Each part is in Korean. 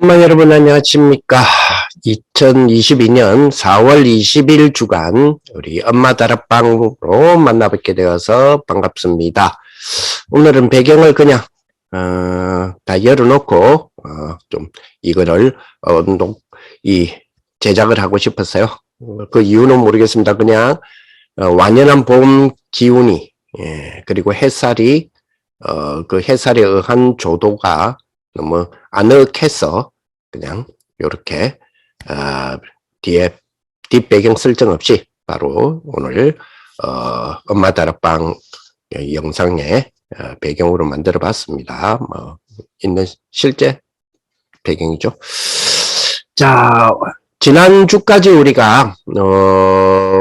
엄마 여러분 안녕하십니까. 2022년 4월 20일 주간 우리 엄마 다락방으로 만나뵙게 되어서 반갑습니다. 오늘은 배경을 그냥 다 열어놓고 좀 이거를 제작을 하고 싶었어요. 그 이유는 모르겠습니다. 그냥 완연한 봄 기운이 그리고 햇살이 그 햇살에 의한 조도가 너무 아늑해서 그냥 요렇게 뒤에 뒷배경 설정 없이 바로 오늘 엄마 다락방 영상의 배경으로 만들어 봤습니다. 있는 실제 배경이죠. 자, 지난주까지 우리가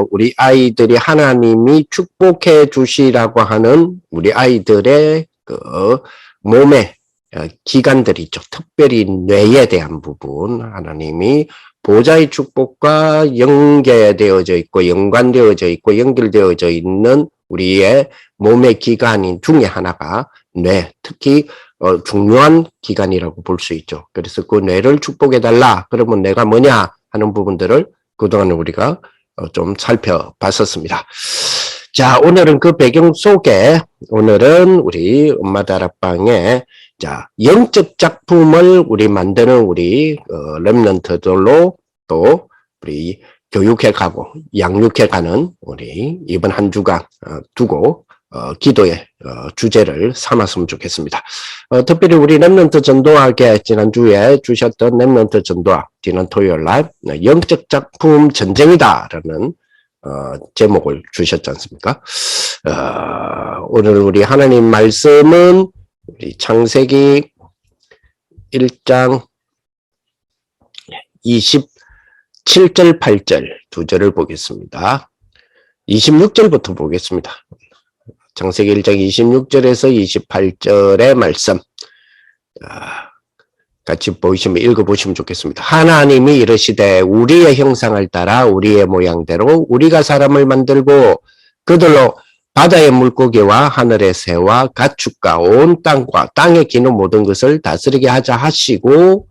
우리 아이들이 하나님이 축복해 주시라고 하는 우리 아이들의 그 몸의 기관들이 있죠. 특별히 뇌에 대한 부분, 하나님이 보좌의 축복과 연계되어져 있고 연관되어져 있고 연결되어져 있는 우리의 몸의 기관 중에 하나가 뇌, 특히 중요한 기관이라고 볼 수 있죠. 그래서 그 뇌를 축복해달라. 그러면 뇌가 뭐냐 하는 부분들을 그동안 우리가 좀 살펴봤었습니다. 자, 오늘은 그 배경 속에 오늘은 우리 엄마 다락방에 자, 영적 작품을 우리 만드는 우리 렘넌트들로 또 우리 교육해 가고 양육해 가는 우리 이번 한 주간 두고 기도의 주제를 삼았으면 좋겠습니다. 특별히 우리 렘넌트 전도학에 지난주에 주셨던 렘넌트 전도학 지난 토요일 날 영적 작품 전쟁이다라는 제목을 주셨지 않습니까? 오늘 우리 하나님 말씀은 우리 창세기 1장 27절 8절 두 절을 보겠습니다. 26절부터 보겠습니다. 창세기 1장 26절에서 28절의 말씀 같이 보시면 읽어보시면 좋겠습니다. 하나님이 이르시되 우리의 형상을 따라 우리의 모양대로 우리가 사람을 만들고 그들로 바다의 물고기와 하늘의 새와 가축과 온 땅과 땅에 기는 모든 것을 다스리게 하자 하시고,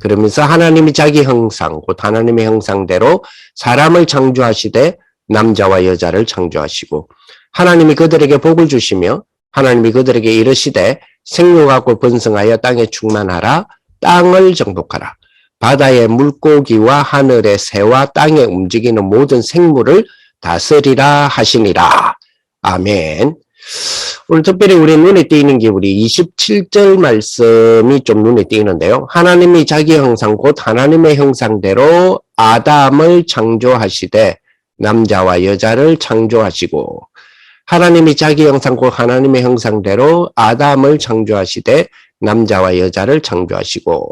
그러면서 하나님이 자기 형상 곧 하나님의 형상대로 사람을 창조하시되 남자와 여자를 창조하시고 하나님이 그들에게 복을 주시며 하나님이 그들에게 이르시되 생육하고 번성하여 땅에 충만하라. 땅을 정복하라. 바다의 물고기와 하늘의 새와 땅에 움직이는 모든 생물을 다스리라 하시니라. 아멘. 오늘 특별히 우리 눈에 띄는 게 우리 27절 말씀이 좀 눈에 띄는데요. 하나님이 자기 형상 곧 하나님의 형상대로 아담을 창조하시되 남자와 여자를 창조하시고 하나님이 자기 형상 곧 하나님의 형상대로 아담을 창조하시되 남자와 여자를 창조하시고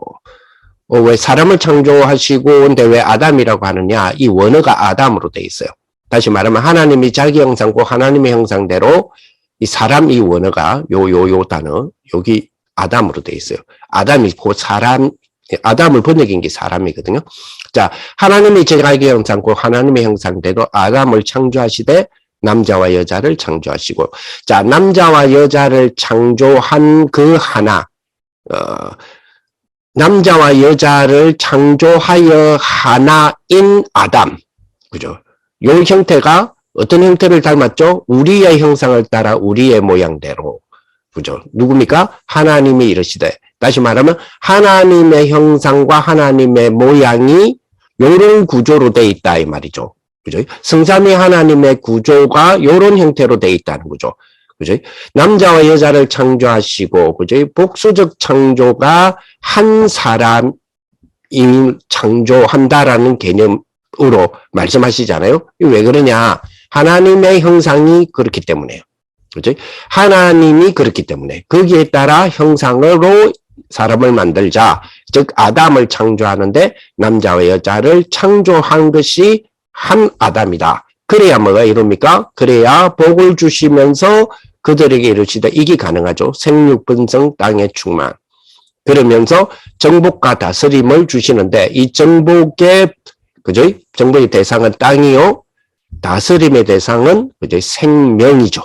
왜 사람을 창조하시고 근데 왜 아담이라고 하느냐? 이 원어가 아담으로 돼 있어요. 다시 말하면 하나님이 자기 형상고 하나님의 형상대로 이 사람 이 원어가 요 단어 여기 아담으로 돼 있어요. 아담이 곧 사람 아담을 번역한 게 사람이거든요. 자, 하나님이 자기 형상고 하나님의 형상대로 아담을 창조하시되 남자와 여자를 창조하시고 자, 남자와 여자를 창조한 그 하나 남자와 여자를 창조하여 하나인 아담. 그죠? 요 형태가 어떤 형태를 닮았죠? 우리의 형상을 따라 우리의 모양대로. 그죠? 누굽니까? 하나님이 이르시되. 다시 말하면 하나님의 형상과 하나님의 모양이 요런 구조로 돼 있다 이 말이죠. 그죠? 성삼위 하나님의 구조가 요런 형태로 돼 있다는 거죠. 그죠? 남자와 여자를 창조하시고, 그죠? 복수적 창조가 한 사람이 창조한다라는 개념으로 말씀하시잖아요. 왜 그러냐? 하나님의 형상이 그렇기 때문에요. 그죠? 하나님이 그렇기 때문에. 거기에 따라 형상으로 사람을 만들자. 즉, 아담을 창조하는데 남자와 여자를 창조한 것이 한 아담이다. 그래야 뭐가 이룹니까? 그래야 복을 주시면서 그들에게 이르시되 이게 가능하죠. 생육번성 땅의 충만. 그러면서 정복과 다스림을 주시는데 이 정복의 그죠? 정복의 대상은 땅이요. 다스림의 대상은 그죠? 생명이죠.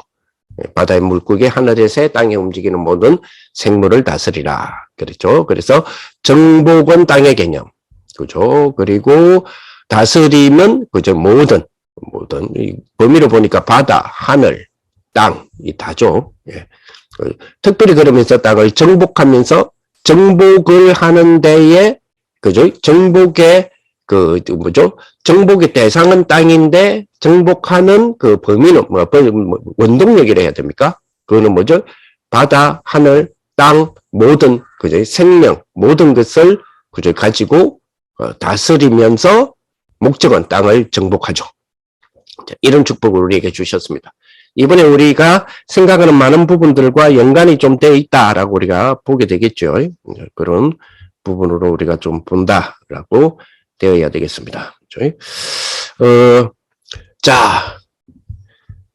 바다의 물고기, 하늘의 새, 땅에 움직이는 모든 생물을 다스리라. 그렇죠. 그래서 정복은 땅의 개념. 그죠. 그리고 다스림은 그죠. 모든 이 범위로 보니까 바다, 하늘, 땅이 다죠. 예. 특별히 그러면서 땅을 정복하면서 정복을 하는 데에 그죠? 정복의 그 뭐죠? 정복의 대상은 땅인데 정복하는 그 범위는 원동력이라 해야 됩니까? 그거는 뭐죠? 바다, 하늘, 땅, 모든 그죠? 생명 모든 것을 그죠? 가지고 다스리면서 목적은 땅을 정복하죠. 이런 축복을 우리에게 주셨습니다. 이번에 우리가 생각하는 많은 부분들과 연관이 좀 되어 있다라고 우리가 보게 되겠죠. 그런 부분으로 우리가 좀 본다라고 되어야 되겠습니다. 자,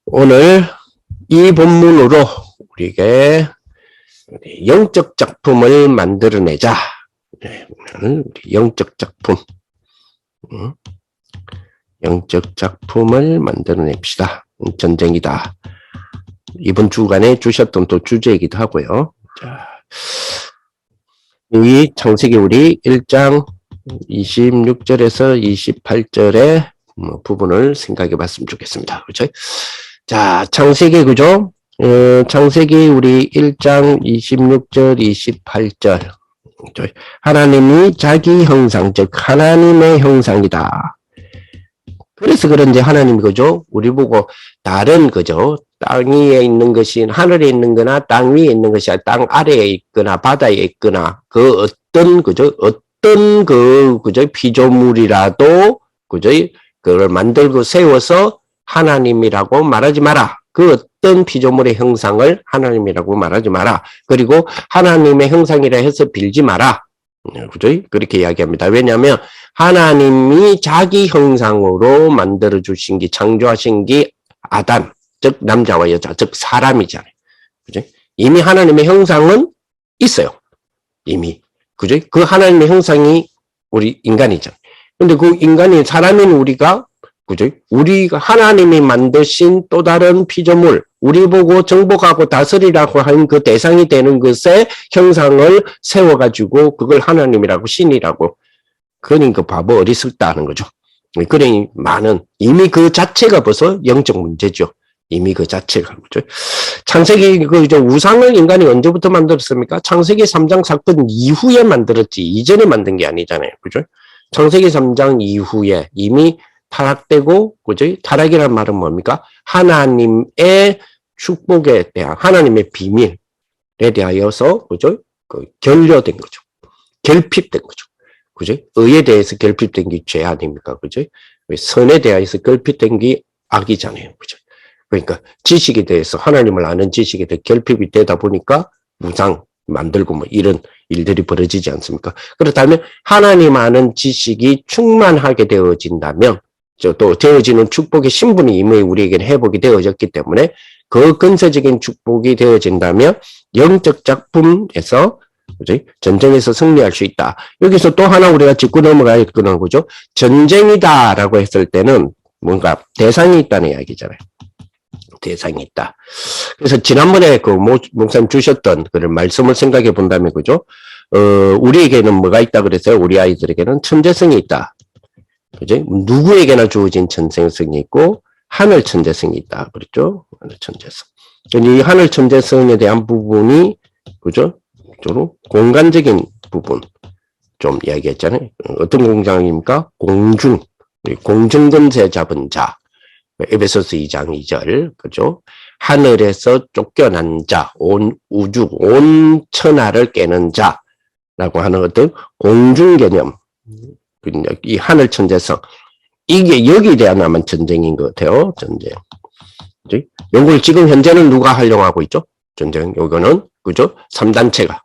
오늘 이 본문으로 우리에게 영적 작품을 만들어내자. 영적 작품. 영적 작품을 만들어냅시다. 전쟁이다. 이번 주간에 주셨던 또 주제이기도 하고요. 자, 이 창세기 우리 1장 26절에서 28절의 부분을 생각해 봤으면 좋겠습니다. 그렇죠? 자, 창세기 그죠? 창세기 우리 1장 26절, 28절. 하나님이 자기 형상, 즉 하나님의 형상이다. 그래서 그런지 하나님이 그죠? 우리 보고 다른 그죠? 땅 위에 있는 것이 하늘에 있는 거나 땅 위에 있는 것이 땅 아래에 있거나 바다에 있거나 그 어떤 그죠? 어떤 그 그죠? 피조물이라도 그죠? 그걸 만들고 세워서 하나님이라고 말하지 마라. 그 어떤 피조물의 형상을 하나님이라고 말하지 마라. 그리고 하나님의 형상이라 해서 빌지 마라. 그죠? 그렇게 이야기합니다. 왜냐하면 하나님이 자기 형상으로 만들어 주신 게 창조하신 게 아담, 즉 남자와 여자, 즉 사람이잖아요. 그죠? 이미 하나님의 형상은 있어요. 이미. 그죠? 그 하나님의 형상이 우리 인간이잖아요. 근데 그 인간이 사람인 우리가 그죠? 우리가 하나님이 만드신 또 다른 피조물, 우리 보고 정복하고 다스리라고 한 그 대상이 되는 것의 형상을 세워가지고 그걸 하나님이라고 신이라고. 그러니까 바보 어리석다는 거죠. 그러니 많은 이미 그 자체가 벌써 영적 문제죠. 이미 그 자체가 그죠. 창세기 그 우상을 인간이 언제부터 만들었습니까? 창세기 3장 사건 이후에 만들었지 이전에 만든 게 아니잖아요. 그죠? 창세기 3장 이후에 이미 타락되고 그죠? 타락이란 말은 뭡니까? 하나님의 축복에 대한 하나님의 비밀에 대하여서 그죠? 그 결여된 거죠. 결핍된 거죠. 그죠? 의에 대해서 결핍된 게 죄 아닙니까? 그죠? 선에 대해서 결핍된 게 악이잖아요. 그죠? 그러니까 지식에 대해서 하나님을 아는 지식에 대해 결핍이 되다 보니까 우상 만들고 뭐 이런 일들이 벌어지지 않습니까? 그렇다면 하나님 아는 지식이 충만하게 되어진다면 또 되어지는 축복의 신분이 이미 우리에게는 회복이 되어졌기 때문에 그 근세적인 축복이 되어진다면 영적 작품에서 그치? 전쟁에서 승리할 수 있다. 여기서 또 하나 우리가 짚고 넘어가야 되는 거죠. 전쟁이다라고 했을 때는 뭔가 대상이 있다는 이야기잖아요. 대상이 있다. 그래서 지난번에 그 목사님 주셨던 그런 말씀을 생각해 본다면 그죠? 우리에게는 뭐가 있다 그랬어요? 우리 아이들에게는 천재성이 있다. 그지? 누구에게나 주어진 천재성이 있고 하늘 천재성이 있다. 그랬죠? 하늘 천재성. 이 하늘 천재성에 대한 부분이 그죠? 주로 공간적인 부분 좀 이야기했잖아요. 어떤 공장입니까? 공중근세 잡은 자. 에베소서 2장 2절. 그죠? 하늘에서 쫓겨난 자, 온 우주, 온 천하를 깨는 자라고 하는 어떤 공중 개념. 이 하늘 천재성. 이게 여기에 대한 아마 전쟁인 것 같아요. 전쟁. 그지? 이걸 지금 현재는 누가 활용하고 있죠? 전쟁. 요거는 그죠? 3단체가.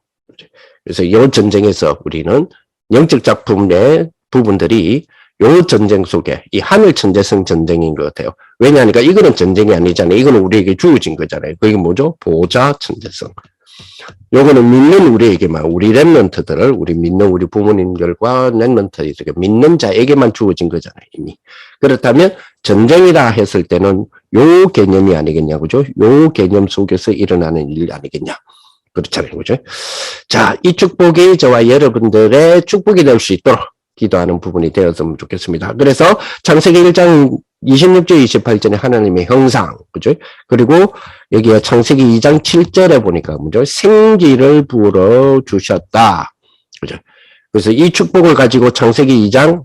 그래서 이 전쟁에서 우리는 영적 작품의 부분들이 이 전쟁 속에 이 하늘 천재성 전쟁인 것 같아요. 왜냐하니까 이거는 전쟁이 아니잖아요. 이거는 우리에게 주어진 거잖아요. 그게 뭐죠? 보호자 천재성. 요거는 믿는 우리에게만, 우리 렘넌트들을, 우리 믿는 우리 부모님들과 렘넌트들에게 믿는 자에게만 주어진 거잖아요. 이미. 그렇다면 전쟁이라 했을 때는 요 개념이 아니겠냐, 그죠? 요 개념 속에서 일어나는 일 아니겠냐. 그렇잖아요. 그죠? 자, 이 축복이 저와 여러분들의 축복이 될 수 있도록 기도하는 부분이 되었으면 좋겠습니다. 그래서 창세기 1장 26절 28절에 하나님의 형상, 그죠? 그리고 여기가 창세기 2장 7절에 보니까 뭐죠? 생기를 부어 주셨다. 그죠? 그래서 이 축복을 가지고 창세기 2장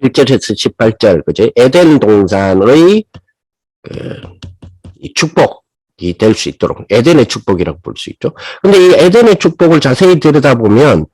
1절에서 18절, 그죠? 에덴 동산의 이 축복이 될 수 있도록 에덴의 축복이라고 볼 수 있죠. 근데 이 에덴의 축복을 자세히 들여다보면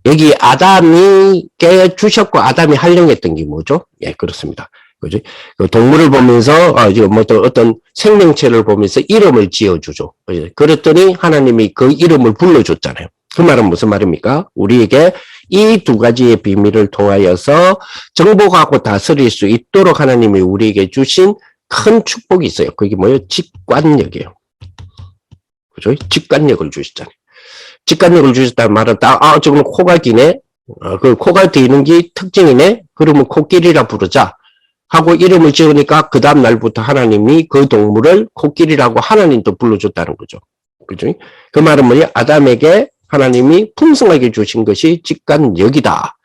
여기 아담이께 주셨고 아담이 활용했던 게 뭐죠? 예, 그렇습니다. 그죠? 그 동물을 보면서 지금 뭐 어떤 생명체를 보면서 이름을 지어주죠. 그죠? 그랬더니 하나님이 그 이름을 불러줬잖아요. 그 말은 무슨 말입니까? 우리에게 이 두 가지의 비밀을 통하여서 정복하고 다스릴 수 있도록 하나님이 우리에게 주신 큰 축복이 있어요. 그게 뭐예요? 직관력이에요. 그죠? 직관력을 주시잖아요. 직관력을 주셨다는 말은 지금 코가 기네? 그 코가 기는 게 특징이네? 그러면 코끼리라 부르자. 하고 이름을 지으니까 그 다음 날부터 하나님이 그 동물을 코끼리라고 하나님도 불러줬다는 거죠. 그죠? 그 말은 뭐냐? 아담에게 하나님이 풍성하게 주신 것이 직관력이다.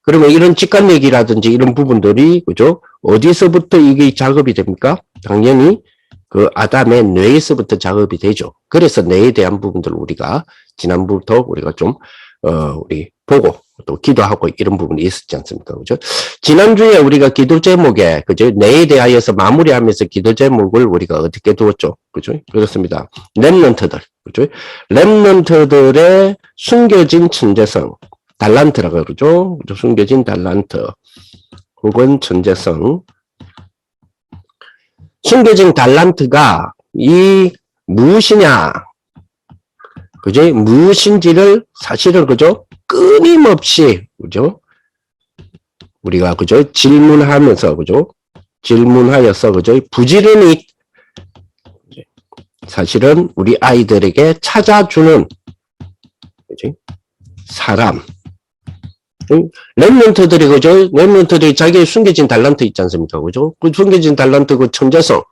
그러면 이런 직관력이라든지 이런 부분들이, 그죠? 어디서부터 이게 작업이 됩니까? 당연히 그 아담의 뇌에서부터 작업이 되죠. 그래서 뇌에 대한 부분들을 우리가 지난부터 우리가 좀 우리 보고 또 기도하고 이런 부분이 있었지 않습니까? 그죠? 지난주에 우리가 기도 제목에 그죠? 뇌에 대하여서 마무리하면서 기도 제목을 우리가 어떻게 두었죠? 그죠? 그렇습니다. 렘넌트들. 그죠? 렘넌트들의 숨겨진 천재성. 달란트라고 그러죠? 숨겨진 달란트. 혹은 천재성. 숨겨진 달란트가 이 무엇이냐? 그죠? 무엇인지를 사실은 그죠? 끊임없이 그죠? 우리가 그죠? 질문하면서 그죠? 질문하여서 그죠? 부지런히 사실은 우리 아이들에게 찾아주는 그죠? 사람. 렘넌트들이 그죠? 렘넌트들이 자기의 숨겨진 달란트 있지 않습니까? 그죠? 그 숨겨진 달란트 그 천재성.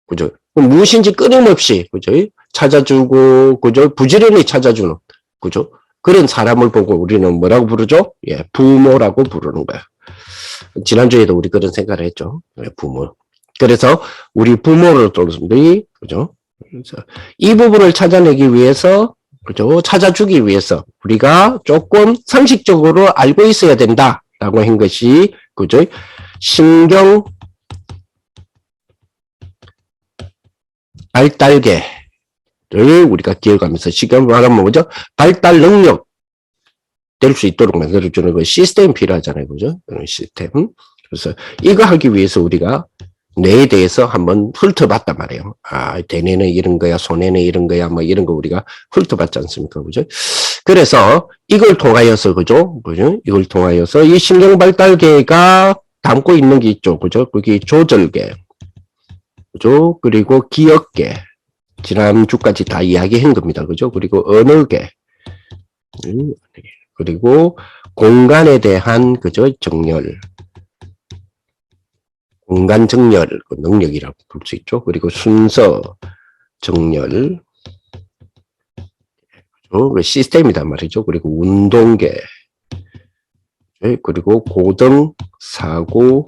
그죠? 무엇인지 끊임없이 그죠? 찾아주고 그죠? 부지런히 찾아주는 그죠? 그런 사람을 보고 우리는 뭐라고 부르죠? 예, 부모라고 부르는 거야. 지난주에도 우리 그런 생각을 했죠. 예, 부모. 그래서 우리 부모를 또우리 그죠? 이 부분을 찾아내기 위해서 그죠? 찾아주기 위해서 우리가 조금 상식적으로 알고 있어야 된다라고 한 것이 그죠? 신경 발달계를 우리가 기억하면서 신경 말하면 뭐죠? 발달 능력 될 수 있도록 만들어주는 그 시스템이 필요하잖아요. 그죠? 그런 시스템. 그래서 이거 하기 위해서 우리가 뇌에 대해서 한번 훑어봤단 말이에요. 대뇌는 이런 거야, 소뇌는 이런 거야, 뭐 이런 거 우리가 훑어봤지 않습니까? 그죠? 그래서 이걸 통하여서, 그죠? 그죠? 이걸 통하여서 이 신경발달계가 담고 있는 게 있죠. 그죠? 그게 조절계. 그죠? 그리고 기억계. 지난주까지 다 이야기한 겁니다. 그죠? 그리고 언어계. 그리고 공간에 대한, 그죠? 정렬. 공간 정렬 그 능력이라고 볼 수 있죠. 그리고 순서 정렬 그 시스템이란 말이죠. 그리고 운동계 그리고 고등사고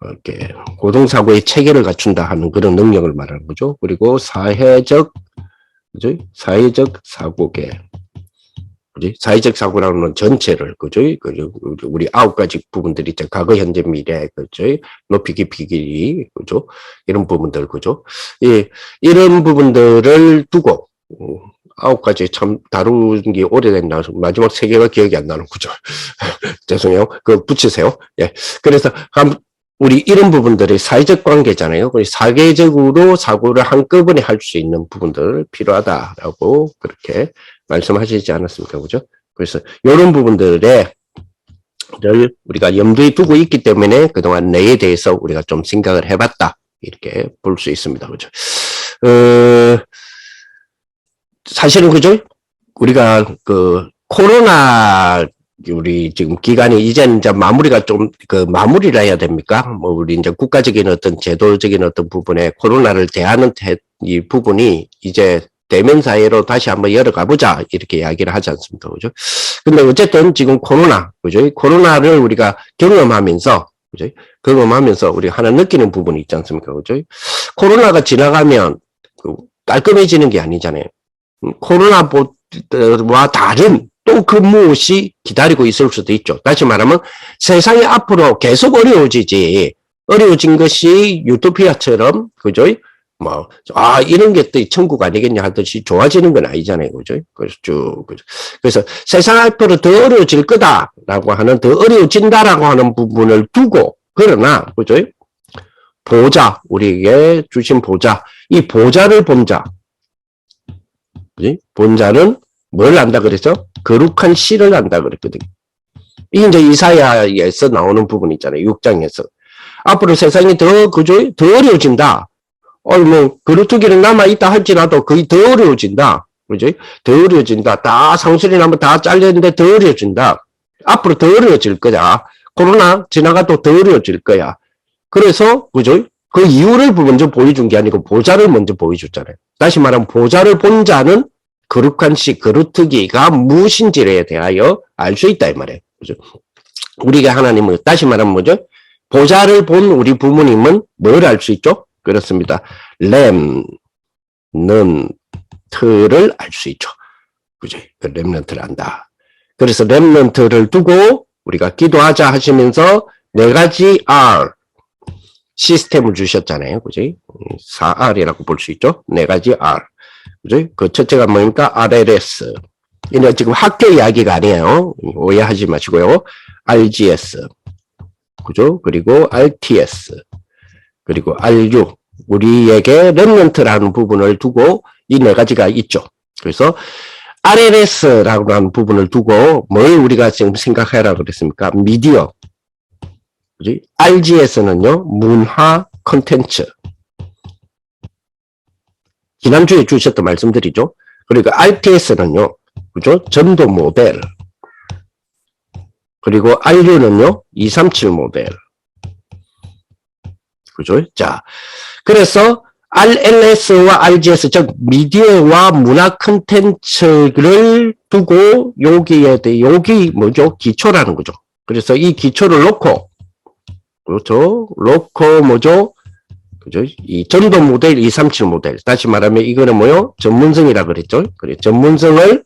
이렇게 고등사고의 체계를 갖춘다 하는 그런 능력을 말하는 거죠. 그리고 사회적 그죠? 사회적 사고계 사회적 사고라는 건 전체를, 그죠? 우리 9가지 부분들이 있죠. 과거, 현재, 미래, 그죠? 높이, 깊이, 길이, 그죠? 이런 부분들, 그죠? 예, 이런 부분들을 두고, 9가지 참 다룬 게 오래됐나, 마지막 3개가 기억이 안 나는, 그죠? 죄송해요. 그거 붙이세요. 예. 그래서, 우리 이런 부분들이 사회적 관계잖아요. 사회적으로 사고를 한꺼번에 할 수 있는 부분들 필요하다라고 그렇게 말씀하시지 않았습니까? 그죠? 그래서 이런 부분들을 우리가 염두에 두고 있기 때문에 그동안 뇌에 대해서 우리가 좀 생각을 해봤다. 이렇게 볼 수 있습니다. 그죠? 사실은 그죠? 우리가 그 코로나 우리 지금 기간이 이제는 이제 마무리가 좀 마무리를 해야 됩니까? 뭐 우리 이제 국가적인 어떤 제도적인 어떤 부분에 코로나를 대하는 이 부분이 이제 대면사회로 다시 한번 열어가보자. 이렇게 이야기를 하지 않습니까? 그죠? 근데 어쨌든 지금 코로나, 그죠? 코로나를 우리가 경험하면서, 그죠? 경험하면서 우리가 하나 느끼는 부분이 있지 않습니까? 그죠? 코로나가 지나가면 깔끔해지는 게 아니잖아요. 코로나와 다른 또 그 무엇이 기다리고 있을 수도 있죠. 다시 말하면 세상이 앞으로 계속 어려워지지. 어려워진 것이 유토피아처럼, 그죠? 뭐, 이런 게 또 천국 아니겠냐 하듯이 좋아지는 건 아니잖아요. 그죠? 그래서 그래서 세상 앞으로 더 어려워질 거다라고 하는, 더 어려워진다라고 하는 부분을 두고, 그러나, 그죠? 보좌, 우리에게 주신 보좌, 이 보좌를 본 자, 그지? 본 자는 뭘 안다 그랬죠? 거룩한 씨를 안다 그랬거든요. 이게 이제 이사야에서 나오는 부분 있잖아요. 6장에서. 앞으로 세상이 더, 그죠? 더 어려워진다. 뭐, 그루트기는 남아있다 할지라도 거의 더 어려워진다. 그죠? 더 어려워진다. 다 상술이 나면 다 잘렸는데 더 어려워진다. 앞으로 더 어려워질 거야. 코로나 지나가도 더 어려워질 거야. 그래서, 그죠? 그 이유를 먼저 보여준 게 아니고 보좌를 먼저 보여줬잖아요. 다시 말하면 보좌를 본 자는 거룩한 씨, 거루트기가 무엇인지에 대하여 알 수 있다 이 말이에요. 그죠? 우리가 하나님을 다시 말하면 뭐죠? 보좌를 본 우리 부모님은 뭘 알 수 있죠? 그렇습니다. 렘넌트를 알 수 있죠. 그죠? 그 렘넌트를 안다. 그래서 렘넌트를 두고 우리가 기도하자 하시면서 네 가지 R 시스템을 주셨잖아요. 그죠? 4R이라고 볼 수 있죠. 네 가지 R. 그죠? 그 첫째가 뭡니까? RLS. 이게 지금 학교 이야기가 아니에요. 오해하지 마시고요. RGS. 그죠? 그리고 RTS. 그리고 RU. 우리에게 렘넌트라는 부분을 두고 이 네 가지가 있죠. 그래서 RLS라고 하는 부분을 두고 뭘 우리가 지금 생각하라고 그랬습니까? 미디어. 그지? RGS는요, 문화 콘텐츠. 지난주에 주셨던 말씀드리죠. 그리고 RTS는요, 그죠? 전도 모델. 그리고 RU는요, 237 모델. 그죠? 자, 그래서 RLS와 RGS, 즉 미디어와 문화 콘텐츠를 두고 여기에 대해 여기 뭐죠? 기초라는 거죠. 그래서 이 기초를 놓고 그렇죠? 놓고 뭐죠? 그죠? 이 전도 모델, 237 모델. 다시 말하면 이거는 뭐요? 전문성이라 그랬죠? 그래, 전문성을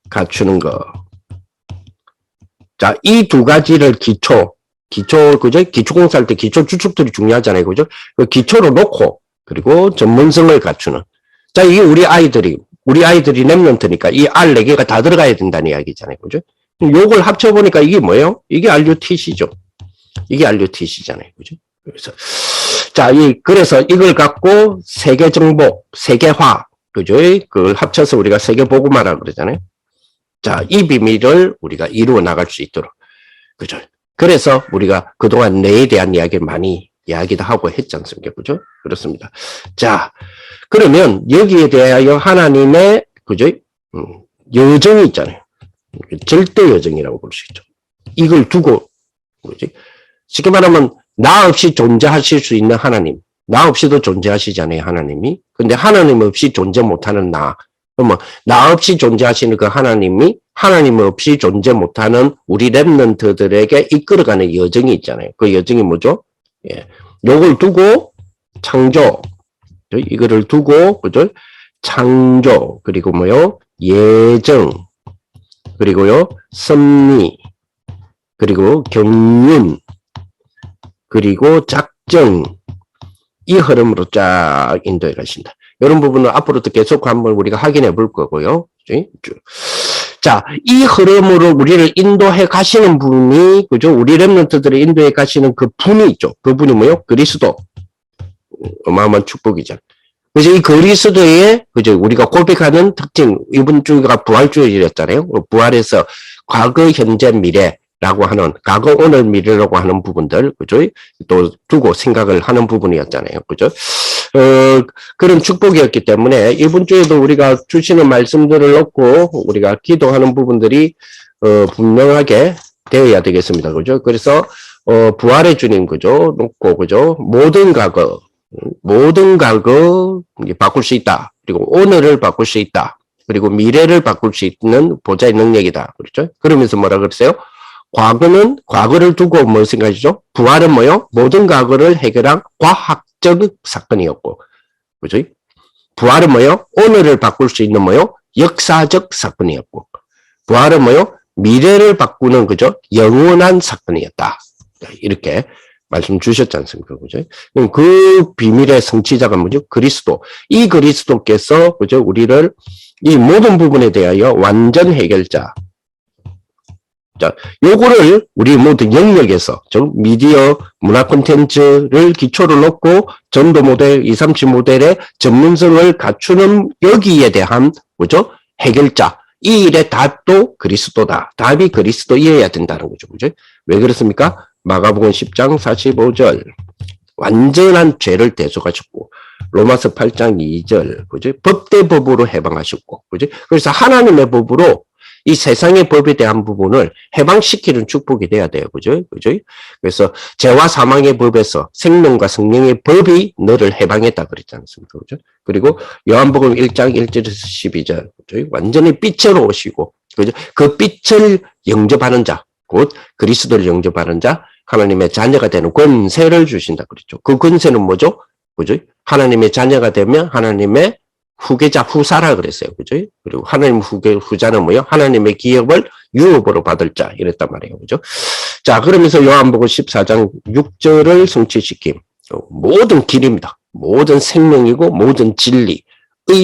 갖추는 거. 자, 이 두 가지를 기초, 그죠? 기초공사할 때 기초 추측들이 중요하잖아요. 그죠? 그 기초로 놓고, 그리고 전문성을 갖추는. 자, 이게 우리 아이들이 랩런트니까 이 R 4개가 다 들어가야 된다는 이야기잖아요. 그죠? 요걸 합쳐보니까 이게 뭐예요? 이게 RUTC죠. 이게 RUTC잖아요. 그죠? 그래서, 자, 그래서 이걸 갖고 세계 정복, 세계화, 그죠? 그걸 합쳐서 우리가 세계 복음화라고 그러잖아요. 자, 이 비밀을 우리가 이루어 나갈 수 있도록. 그죠? 그래서 우리가 그동안 뇌에 대한 이야기를 많이 이야기도 하고 했지 않습니까? 그죠? 그렇습니다. 자, 그러면 여기에 대하여 하나님의, 그죠? 여정이 있잖아요. 절대 여정이라고 볼 수 있죠. 이걸 두고, 그지? 쉽게 말하면, 나 없이 존재하실 수 있는 하나님. 나 없이도 존재하시잖아요, 하나님이. 근데 하나님 없이 존재 못하는 나. 그러면, 나 없이 존재하시는 그 하나님이 하나님 없이 존재 못하는 우리 랩런트들에게 이끌어가는 여정이 있잖아요. 그 여정이 뭐죠? 예. 요걸 두고, 창조. 이거를 두고, 그죠? 창조. 그리고 뭐요? 예정. 그리고요, 섭리. 그리고 경륜. 그리고 작정, 이 흐름으로 쫙 인도해 가신다. 이런 부분은 앞으로도 계속 한번 우리가 확인해 볼 거고요. 자, 이 흐름으로 우리를 인도해 가시는 분이, 그죠? 우리 랩런트들을 인도해 가시는 그 분이 있죠. 그 분이 뭐요? 그리스도. 어마어마한 축복이잖아요. 그래서 이 그리스도의, 그죠? 우리가 고백하는 특징, 이번 주가 부활주일이었잖아요. 부활에서 과거, 현재, 미래. 라고 하는, 과거, 오늘, 미래라고 하는 부분들, 그죠? 또 두고 생각을 하는 부분이었잖아요. 그죠? 그런 축복이었기 때문에 이번 주에도 우리가 주시는 말씀들을 놓고 우리가 기도하는 부분들이, 분명하게 되어야 되겠습니다. 그죠? 그래서, 부활의 주님, 그죠? 놓고, 그죠? 모든 과거, 바꿀 수 있다. 그리고 오늘을 바꿀 수 있다. 그리고 미래를 바꿀 수 있는 보좌의 능력이다. 그렇죠? 그러면서 뭐라 그랬어요? 과거는 과거를 두고 뭐 생각이죠? 부활은 뭐요? 모든 과거를 해결한 과학적 사건이었고, 그죠? 부활은 뭐요? 오늘을 바꿀 수 있는 뭐요? 역사적 사건이었고, 부활은 뭐요? 미래를 바꾸는 그죠? 영원한 사건이었다. 이렇게 말씀 주셨지 않습니까? 그죠? 그럼 그 비밀의 성취자가 뭐죠? 그리스도. 이 그리스도께서 그죠? 우리를 이 모든 부분에 대하여 완전 해결자. 자, 요거를 우리 모든 영역에서, 즉, 미디어, 문화 콘텐츠를 기초로 놓고 전도 모델, 237 모델의 전문성을 갖추는 여기에 대한, 그죠? 해결자. 이 일의 답도 그리스도다. 답이 그리스도이어야 된다는 거죠. 그죠? 왜 그렇습니까? 마가복음 10장 45절. 완전한 죄를 대속하셨고, 로마서 8장 2절. 그죠? 법대법으로 해방하셨고, 그죠? 그래서 하나님의 법으로 이 세상의 법에 대한 부분을 해방시키는 축복이 돼야 돼요. 그죠? 그죠? 그래서 죄와 사망의 법에서 생명과 성령의 법이 너를 해방했다 그랬지 않습니까? 그죠? 그리고 요한복음 1장 1절에서 12절. 그죠? 완전히 빛으로 오시고, 그죠? 그 빛을 영접하는 자, 곧 그리스도를 영접하는 자, 하나님의 자녀가 되는 권세를 주신다 그랬죠. 그 권세는 뭐죠? 그죠? 하나님의 자녀가 되면 하나님의 후계자, 후사라 그랬어요. 그죠? 그리고 하나님 후자는 뭐예요? 하나님의 기업을 유업으로 받을 자. 이랬단 말이에요. 그죠? 자, 그러면서 요한복음 14장 6절을 성취시킴. 모든 길입니다. 모든 생명이고 모든 진리의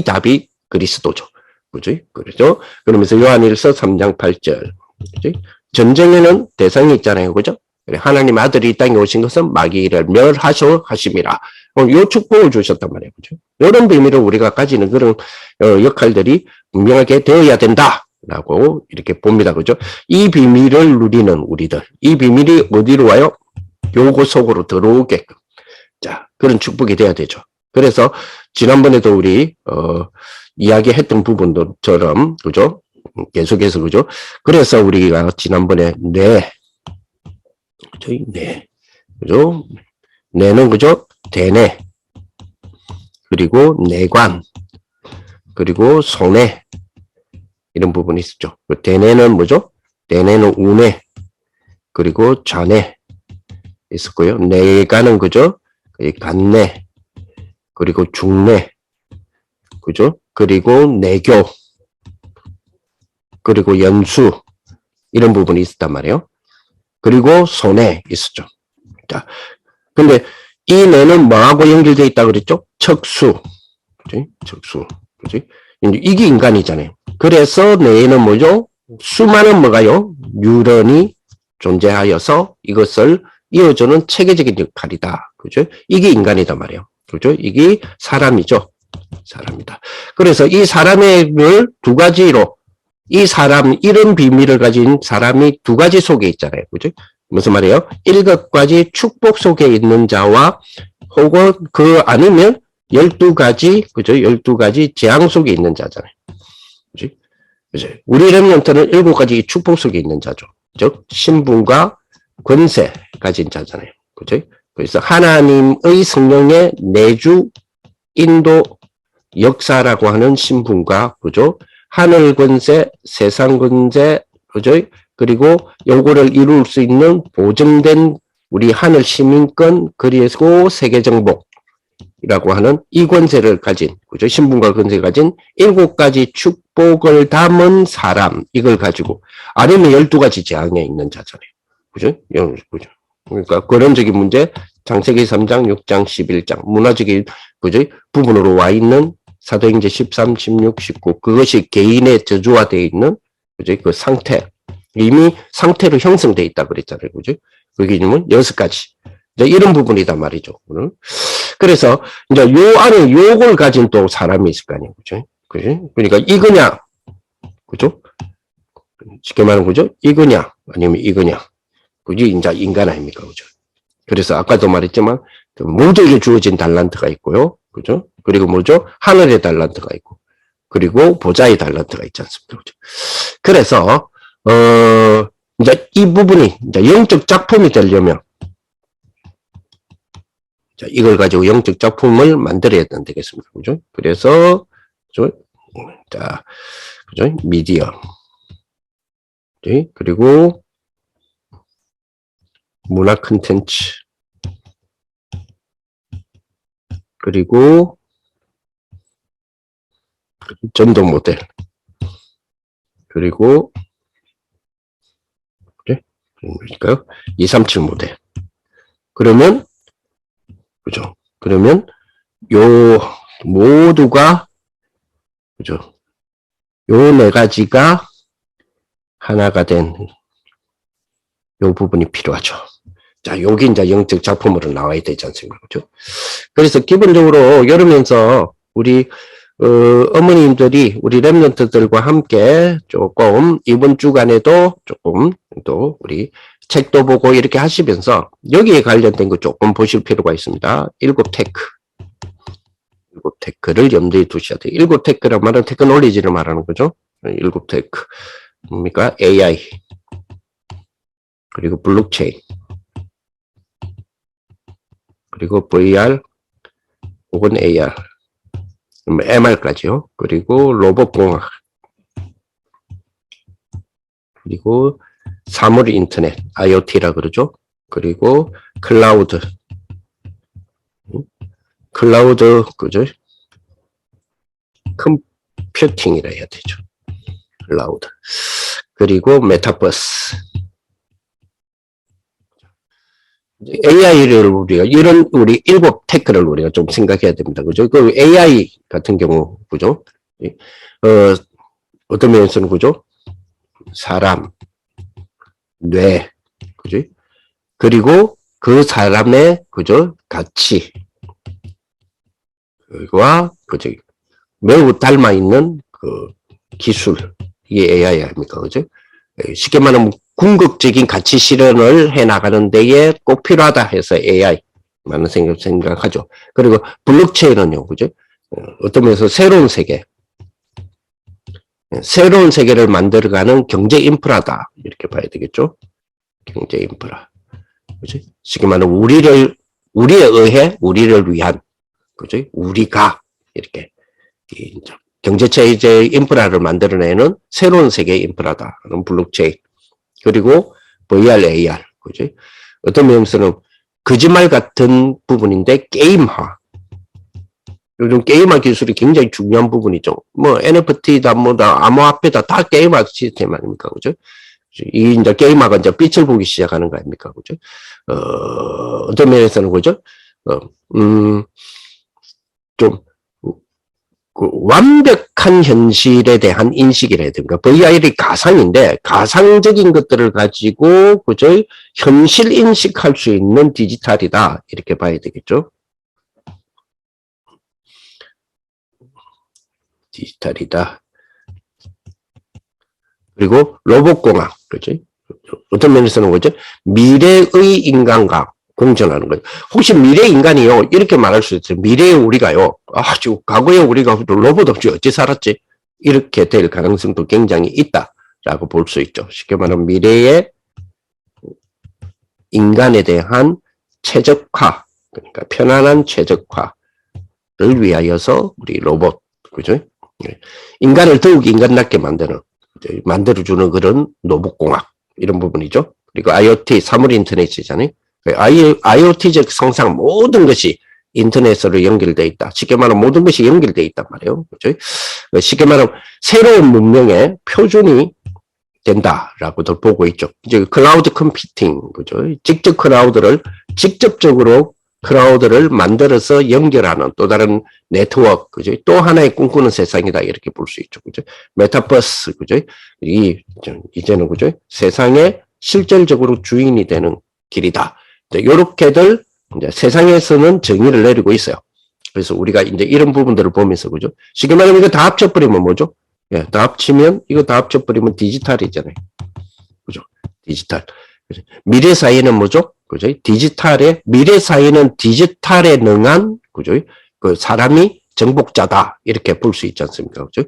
답이 그리스도죠. 그죠? 그렇죠? 그러면서 요한일서 3장 8절. 그죠? 전쟁에는 대상이 있잖아요. 그죠? 하나님 아들이 이 땅에 오신 것은 마귀를 멸하셔 하심이라. 요 축복을 주셨단 말이에요. 그죠? 이런 비밀을 우리가 가지는 그런 역할들이 분명하게 되어야 된다라고 이렇게 봅니다. 그죠? 이 비밀을 누리는 우리들. 이 비밀이 어디로 와요? 요거 속으로 들어오게끔. 자, 그런 축복이 돼야 되죠. 그래서 지난번에도 우리 이야기했던 부분들처럼 그죠? 계속해서 그죠? 그래서 우리가 지난번에 저희 그죠? 뇌는 그죠? 대뇌, 그리고 내관, 그리고 소뇌 이런 부분이 있었죠. 대뇌는 뭐죠? 대뇌는 우뇌, 그리고 좌뇌 있었고요. 내관은 그죠? 간뇌, 그리고 중뇌, 그죠? 그리고 내교, 그리고 연수 이런 부분이 있었단 말이에요. 그리고 소뇌 있었죠. 자, 근데 이 뇌는 뭐하고 연결되어 있다고 그랬죠? 척수. 그치? 척수. 그치? 이게 인간이잖아요. 그래서 뇌에는 뭐죠? 수많은 뭐가요? 뉴런이 존재하여서 이것을 이어주는 체계적인 역할이다. 그죠? 이게 인간이단 말이에요. 그죠? 이게 사람이죠. 사람이다. 그래서 이 사람을 두 가지로 이 사람, 이런 비밀을 가진 사람이 두 가지 속에 있잖아요. 그죠? 무슨 말이에요? 일곱가지 축복 속에 있는 자와 혹은 그 아니면 12가지, 그죠? 12가지 재앙 속에 있는 자잖아요. 그죠? 그죠? 우리 렘넌트는 7가지 축복 속에 있는 자죠. 즉, 신분과 권세 가진 자잖아요. 그죠? 그래서 하나님의 성령의 내주 인도 역사라고 하는 신분과, 그죠? 하늘 권세, 세상 권세, 그죠? 그리고 요거를 이룰 수 있는 보증된 우리 하늘 시민권, 그리고 세계 정복이라고 하는 이 권세를 가진, 그죠? 신분과 권세를 가진 7가지 축복을 담은 사람, 이걸 가지고, 아니면 12가지 재앙에 있는 자잖아요. 그죠? 그죠? 그러니까, 거론적인 문제, 창세기 3장, 6장, 11장, 문화적인, 그죠? 부분으로 와 있는 사도행전 13, 16, 19, 그것이 개인의 저주화되어 있는, 그죠? 그 상태. 이미 상태로 형성되어 있다 그랬잖아요. 그죠? 그 개념은 6가지. 이제 이런 부분이단 말이죠. 그래서, 이제 요 안에 요걸 가진 또 사람이 있을 거 아니에요. 그죠? 그죠? 그러니까 이거냐. 그죠? 쉽게 말하는 거죠? 이거냐. 아니면 이거냐. 그게 이제 인간 아닙니까? 그죠? 그래서 아까도 말했지만, 모두에게 주어진 달란트가 있고요. 그죠? 그리고 뭐죠? 하늘의 달란트가 있고, 그리고 보좌의 달란트가 있지 않습니까? 그죠? 그래서, 이제 이 부분이 이제 영적 작품이 되려면, 자, 이걸 가지고 영적 작품을 만들어야 되겠습니다. 그죠? 그래서, 그죠? 자, 그죠? 미디어. 네? 그리고 문화 콘텐츠. 그리고 전도 모델. 그리고 그래? 그러니까요. 237 모델. 그러면 그죠? 그러면 요 모두가 그죠? 요 네 가지가 하나가 된 요 부분이 필요하죠. 자, 여기 이제 영적 작품으로 나와야 되지 않습니까? 그죠? 그래서 기본적으로 이러면서 우리 어머님들이 우리 랩런트들과 함께 조금 이번 주간에도 조금 또 우리 책도 보고 이렇게 하시면서 여기에 관련된 거 조금 보실 필요가 있습니다. 7테크. 7테크를 염두에 두셔야 돼요. 7테크란 말은 테크놀리지를 말하는 거죠. 7테크. 뭡니까? AI. 그리고 블록체인. 그리고 VR 혹은 AR. MR까지요. 그리고 로봇공학. 그리고 사물 인터넷, IoT라 그러죠. 그리고 클라우드. 클라우드, 그죠? 컴퓨팅이라 해야 되죠. 클라우드. 그리고 메타버스. AI를 우리가, 이런 우리 7테크를 우리가 좀 생각해야 됩니다. 그죠? 그 AI 같은 경우, 그죠? 어떤 면에서는, 그죠? 사람, 뇌, 그죠? 그리고 그 사람의, 그죠? 가치, 와, 그죠? 매우 닮아있는 그 기술, 이게 AI 아닙니까? 그죠? 쉽게 말하면 궁극적인 가치 실현을 해 나가는 데에 꼭 필요하다 해서 AI 많은 생각하죠. 그리고 블록체인은요, 그죠? 어떤 면에서 새로운 세계, 새로운 세계를 만들어가는 경제 인프라다 이렇게 봐야 되겠죠. 경제 인프라, 그죠? 쉽게 말하면 우리에 의해 우리를 위한, 그죠? 우리가 이렇게 경제체제 인프라를 만들어내는 새로운 세계 인프라다. 그런 블록체인. 그리고 VR, AR. 그죠? 어떤 면에서는 거짓말 같은 부분인데 게임화. 요즘 게임화 기술이 굉장히 중요한 부분이죠. 뭐 NFT다 뭐다 암호화폐다 다 게임화 시스템 아닙니까? 그죠? 이 이제 게임화가 이제 빛을 보기 시작하는 거 아닙니까? 그죠? 어떤 면에서는 그죠? 좀 그 완벽한 현실에 대한 인식이라 해야 됩니까? VR이 가상인데 가상적인 것들을 가지고 그저 현실 인식할 수 있는 디지털이다 이렇게 봐야 되겠죠. 디지털이다. 그리고 로봇공학, 그렇지? 어떤 면에서는 그죠? 미래의 인간과 공존하는 거죠. 혹시 미래 인간이요 이렇게 말할 수 있어요. 미래의 우리가요 아주 과거에 우리가 로봇 없이 어찌 살았지 이렇게 될 가능성도 굉장히 있다라고 볼 수 있죠. 쉽게 말하면 미래의 인간에 대한 최적화, 그러니까 편안한 최적화를 위하여서 우리 로봇, 그죠? 인간을 더욱 인간답게 만들어주는 그런 로봇공학 이런 부분이죠. 그리고 IoT 사물 인터넷이잖아요. IoT적 상상 모든 것이 인터넷으로 연결되어 있다. 쉽게 말하면 모든 것이 연결되어 있단 말이에요. 그렇죠? 쉽게 말하면 새로운 문명의 표준이 된다라고도 보고 있죠. 이제 클라우드 컴퓨팅, 그죠? 직접적으로 클라우드를 만들어서 연결하는 또 다른 네트워크, 그죠? 또 하나의 꿈꾸는 세상이다 이렇게 볼 수 있죠. 그죠? 메타버스, 그죠? 이제는 그죠? 세상에 실질적으로 주인이 되는 길이다. 이렇게들 이제 세상에서는 정의를 내리고 있어요. 그래서 우리가 이제 이런 부분들을 보면서 그죠? 쉽게 말하면 이거 다 합쳐버리면 뭐죠? 예, 다 합치면 이거 다 합쳐버리면 디지털이잖아요. 그죠? 디지털. 미래 사회는 뭐죠? 그죠? 미래 사회는 디지털에 능한 그죠? 그 사람이 정복자다 이렇게 볼 수 있지 않습니까? 그죠?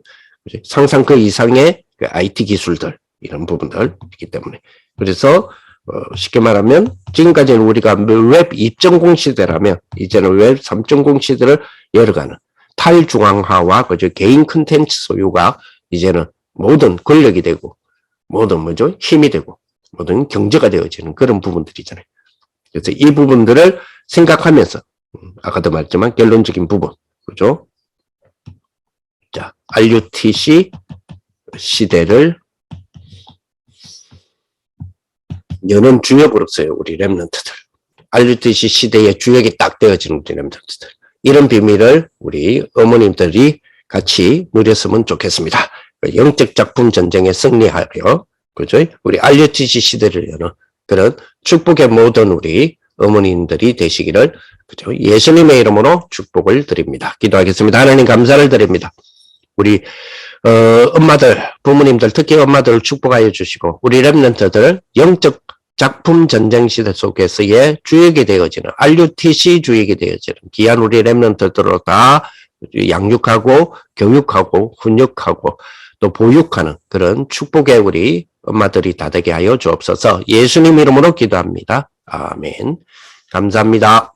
상상 그 이상의 그 IT 기술들 이런 부분들 있기 때문에 그래서 쉽게 말하면 지금까지는 우리가 웹 2.0 시대라면 이제는 웹 3.0 시대를 열어가는 탈중앙화와 그저 개인 컨텐츠 소유가 이제는 모든 권력이 되고 모든 뭐죠? 힘이 되고 모든 경제가 되어지는 그런 부분들이잖아요. 그래서 이 부분들을 생각하면서 아까도 말했지만 결론적인 부분, 그죠? 자, RUTC 시대를 여는 주역으로서요, 우리 랩런트들. RUTC 시대의 주역이 딱 되어지는 우리 랩런트들. 이런 비밀을 우리 어머님들이 같이 누렸으면 좋겠습니다. 영적 작품 전쟁에 승리하여, 그죠? 우리 RUTC 시대를 여는 그런 축복의 모든 우리 어머님들이 되시기를, 그죠? 예수님의 이름으로 축복을 드립니다. 기도하겠습니다. 하나님 감사를 드립니다. 우리 엄마들, 부모님들, 특히 엄마들을 축복하여 주시고 우리 랩런트들 영적 작품 전쟁 시대 속에서의 주역이 되어지는 RUTC 주역이 되어지는 귀한 우리 랩런트들로 다 양육하고 교육하고 훈육하고 또 보육하는 그런 축복의 우리 엄마들이 다 되게 하여 주옵소서. 예수님 이름으로 기도합니다. 아멘. 감사합니다.